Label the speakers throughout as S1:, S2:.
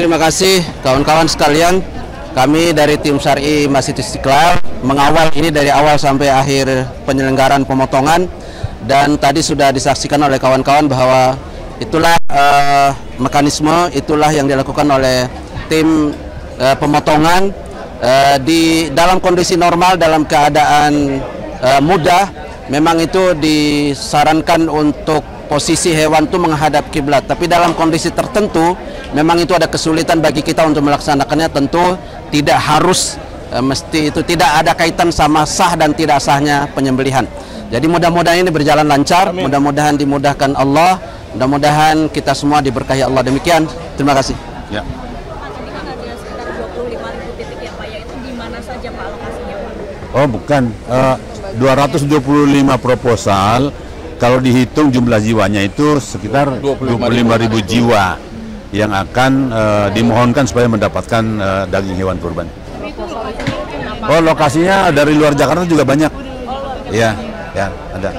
S1: Terima kasih kawan-kawan sekalian. Kami dari tim Syar'i Masjid Istiqlal mengawal ini dari awal sampai akhir penyelenggaraan pemotongan, dan tadi sudah disaksikan oleh kawan-kawan bahwa itulah mekanisme, itulah yang dilakukan oleh tim pemotongan di dalam kondisi normal, dalam keadaan mudah. Memang itu disarankan untuk posisi hewan itu menghadap kiblat, tapi dalam kondisi tertentu memang itu ada kesulitan bagi kita untuk melaksanakannya. Tentu tidak harus mesti itu, tidak ada kaitan sama sah dan tidak sahnya penyembelihan. Jadi mudah-mudahan ini berjalan lancar, mudah-mudahan dimudahkan Allah, mudah-mudahan kita semua diberkahi Allah. Demikian, terima kasih.
S2: Ya.
S3: Pak, tadi kan ada sekitar 25.000 titik ya Pak, ya, itu di mana saja Pak lokasinya Pak?
S2: Oh bukan, 225 proposal. Kalau dihitung jumlah jiwanya itu sekitar 25.000 jiwa yang akan dimohonkan supaya mendapatkan daging hewan kurban. Oh, lokasinya dari luar Jakarta juga banyak. Iya, ya ada.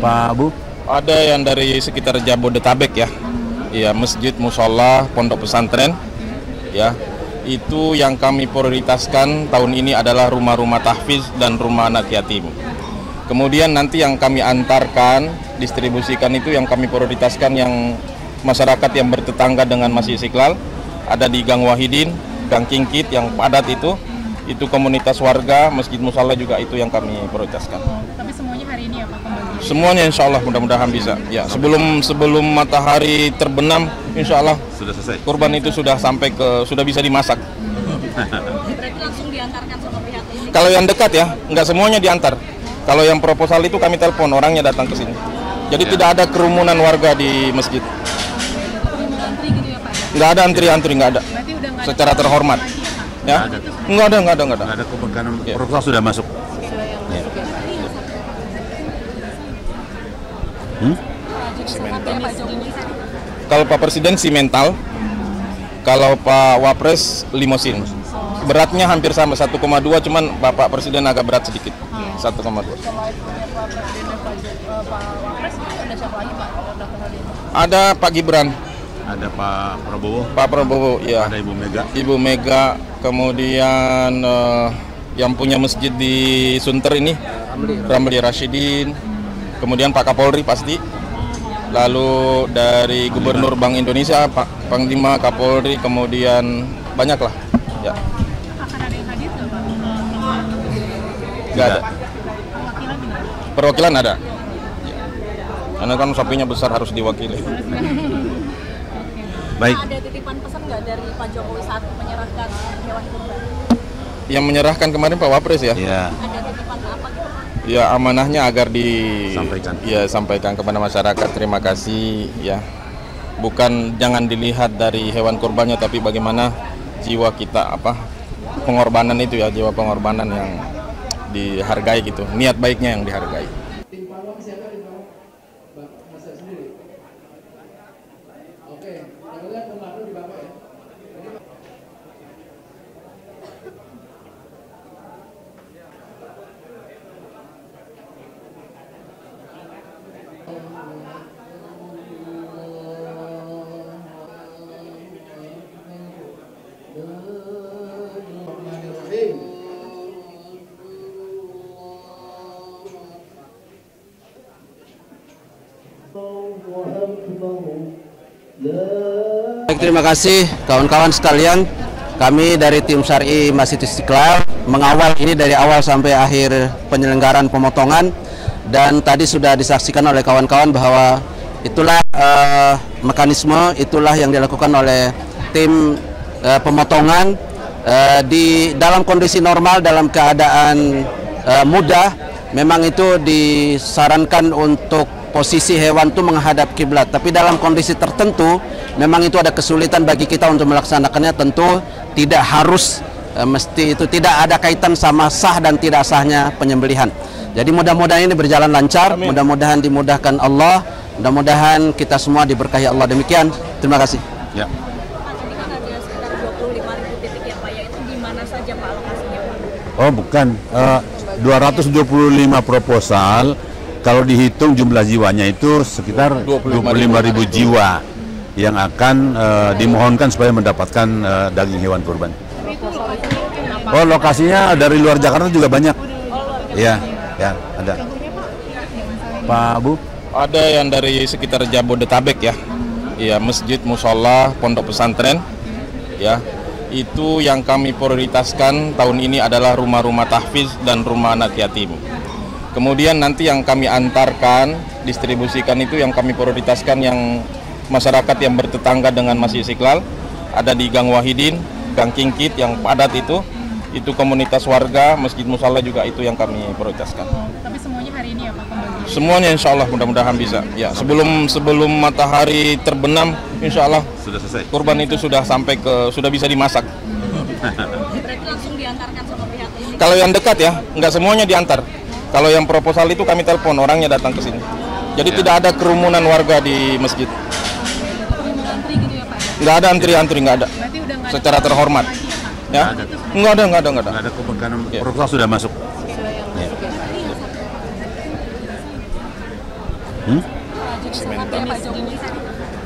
S2: Pak Bu?
S4: Ada yang dari sekitar Jabodetabek ya. Iya, masjid, musola, pondok pesantren. Ya. Itu yang kami prioritaskan tahun ini adalah rumah-rumah tahfiz dan rumah anak yatim. Kemudian nanti yang kami antarkan, distribusikan itu yang kami prioritaskan yang masyarakat yang bertetangga dengan Masjid Istiqlal. Ada di Gang Wahidin, Gang Kingkit yang padat itu komunitas warga, masjid musala juga itu yang kami prioritaskan.
S5: Tapi semuanya hari ini ya Pak pembagian?
S4: Semuanya insya Allah mudah-mudahan bisa. Ya, sebelum matahari terbenam, insya Allah
S2: Sudah selesai.
S4: kurban itu sudah sampai sudah bisa dimasak.
S3: Berarti langsung diantarkan sama pihak ini?
S4: Kalau yang dekat ya, nggak semuanya diantar. Kalau yang proposal itu kami telepon, orangnya datang ke sini. Jadi tidak ada kerumunan warga di masjid.
S5: Antri gitu ya Pak?
S4: Nggak ada antri-antri, nggak ada.
S5: Berarti udah nggak ada
S4: Secara terhormat. Ya? Nggak ada.
S2: Nggak ada kebakaran, proposal sudah masuk. Ya.
S4: Kalau Pak Presiden simental, kalau Pak Wapres limosin. Beratnya hampir sama 1,2, cuman Bapak Presiden agak berat sedikit. 1,2. Ada Pak Gibran,
S2: Ada Pak Prabowo.
S4: Pak Prabowo, ya.
S2: Ada Ibu Mega.
S4: Ibu Mega, kemudian yang punya masjid di Sunter ini, Ramli Rashidin, kemudian Pak Kapolri pasti, lalu dari Gubernur Bank Indonesia, Pak Panglima, Kapolri, kemudian banyak lah. Ya.
S5: akan ada yang hadir nggak Pak?
S4: Nggak ada.
S5: Perwakilan gimana?
S4: Perwakilan ada. Ya. Karena kan sapinya besar harus diwakili.
S2: Baik.
S3: Ada titipan pesan nggak dari Pak Jokowi saat menyerahkan hewan kurban?
S4: Yang menyerahkan kemarin Pak Wapres ya.
S2: Ya.
S3: Ada titipan apa gitu?
S4: Ya, amanahnya agar sampaikan kepada masyarakat. Terima kasih ya. Bukan jangan dilihat dari hewan kurbannya, tapi bagaimana jiwa kita, pengorbanan itu ya, jiwa pengorbanan yang dihargai gitu. Niat baiknya yang dihargai.
S6: Tim pawang siapa di bawah? Masak sendiri. Oke, kita lihat pembantu di bawah ya.
S1: Baik, terima kasih kawan-kawan sekalian. Kami dari tim Syar'i Masjid Istiqlal mengawal ini dari awal sampai akhir penyelenggaraan pemotongan, dan tadi sudah disaksikan oleh kawan-kawan bahwa itulah mekanisme, itulah yang dilakukan oleh tim pemotongan di dalam kondisi normal, dalam keadaan mudah. Memang itu disarankan untuk posisi hewan itu menghadap kiblat, tapi dalam kondisi tertentu memang itu ada kesulitan bagi kita untuk melaksanakannya. Tentu tidak harus mesti itu, tidak ada kaitan sama sah dan tidak sahnya penyembelihan. Jadi mudah-mudahan ini berjalan lancar, mudah-mudahan dimudahkan Allah, mudah-mudahan kita semua diberkahi Allah. Demikian, terima kasih.
S2: Ya.
S3: Pak, tadi kan ada sekitar 25.000 titik ya Pak, ya, itu di mana saja Pak lokasinya Pak?
S2: Oh bukan, 225 proposal. Kalau dihitung jumlah jiwanya itu sekitar 25.000 jiwa yang akan dimohonkan supaya mendapatkan daging hewan kurban. Oh, lokasinya dari luar Jakarta juga banyak. Iya, ya ada. Pak Bu?
S4: Ada yang dari sekitar Jabodetabek ya. Ya, masjid, musola, pondok pesantren. Ya, itu yang kami prioritaskan tahun ini adalah rumah-rumah tahfiz dan rumah anak yatim. Kemudian nanti yang kami antarkan, distribusikan itu yang kami prioritaskan yang masyarakat yang bertetangga dengan Masjid Istiqlal, ada di Gang Wahidin, Gang Kingkit yang padat itu komunitas warga, masjid musala juga itu yang kami prioritaskan.
S5: Tapi semuanya hari ini ya Pak pembagian?
S4: Semuanya insya Allah mudah-mudahan bisa. Ya, sebelum matahari terbenam, insya Allah
S2: Sudah selesai.
S4: kurban itu sudah sudah bisa dimasak.
S3: Berarti langsung diantarkan sama pihak ini.
S4: Kalau yang dekat ya, nggak semuanya diantar. Kalau yang proposal itu kami telepon, orangnya datang ke sini. Jadi tidak ada kerumunan warga di masjid.
S5: Antri gitu ya Pak?
S4: Nggak ada antri-antri, nggak ada.
S5: Berarti udah nggak ada
S4: Secara terhormat.
S5: lagi ya Pak?
S4: Ya? Nggak ada.
S2: Nggak ada karena
S4: Ya.
S2: proposal sudah masuk. Ya.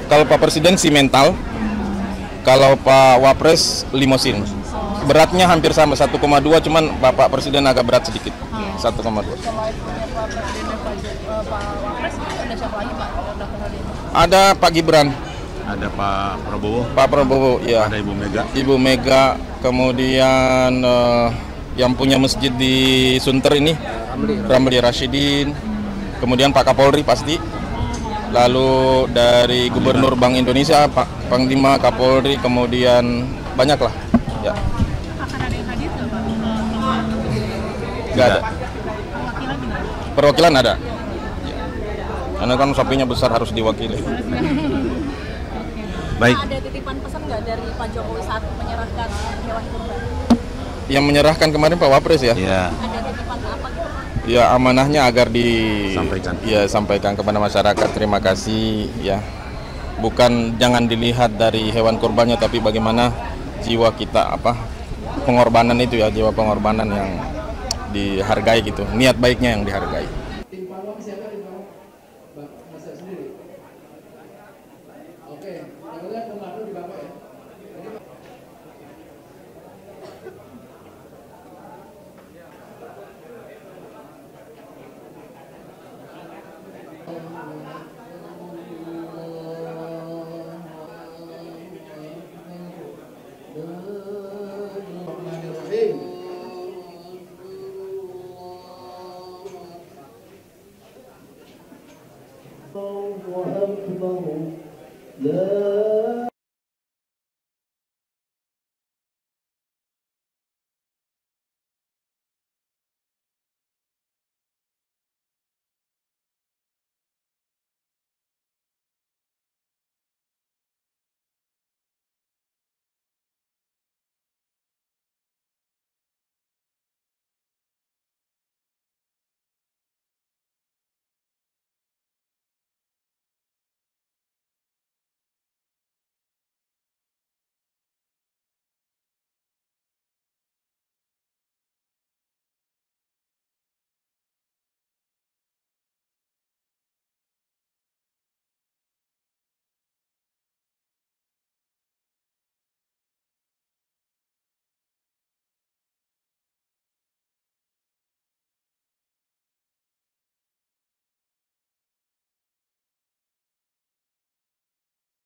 S4: Kalau Pak Presiden simental, kalau Pak Wapres limosin. Beratnya hampir sama 1,2, cuman Bapak Presiden agak berat sedikit. 1,2. Ada Pak Gibran,
S2: Ada Pak Prabowo,
S4: Pak Prabowo, ya.
S2: ada Ibu Mega.
S4: Ibu Mega, kemudian yang punya masjid di Sunter ini, Ramli Rashidin, kemudian Pak Kapolri pasti, lalu dari Gubernur Bank Indonesia, Pak Panglima, Kapolri, kemudian banyak lah, ya.
S5: Akan ada yang hadir nggak Pak?
S4: Nggak ada.
S5: Perwakilan gimana?
S4: Perwakilan ada. Ya. Karena kan sapinya besar harus diwakili.
S2: Baik.
S3: Ada titipan pesan nggak dari Pak Jokowi saat menyerahkan hewan kurban?
S4: Yang menyerahkan kemarin Pak Wapres ya.
S2: Ya,
S3: Ada titipan apa gitu Pak?
S4: Ya, amanahnya agar sampaikan kepada masyarakat. Terima kasih ya. Bukan jangan dilihat dari hewan kurbannya, tapi bagaimana jiwa kita, pengorbanan itu ya, jiwa pengorbanan yang dihargai gitu, niat baiknya yang dihargai.
S6: Tim Pawang siapa di Pawang? Bang, masak sendiri. Oke, yang lihat komando di Bapak ya.
S7: الله أكبر لا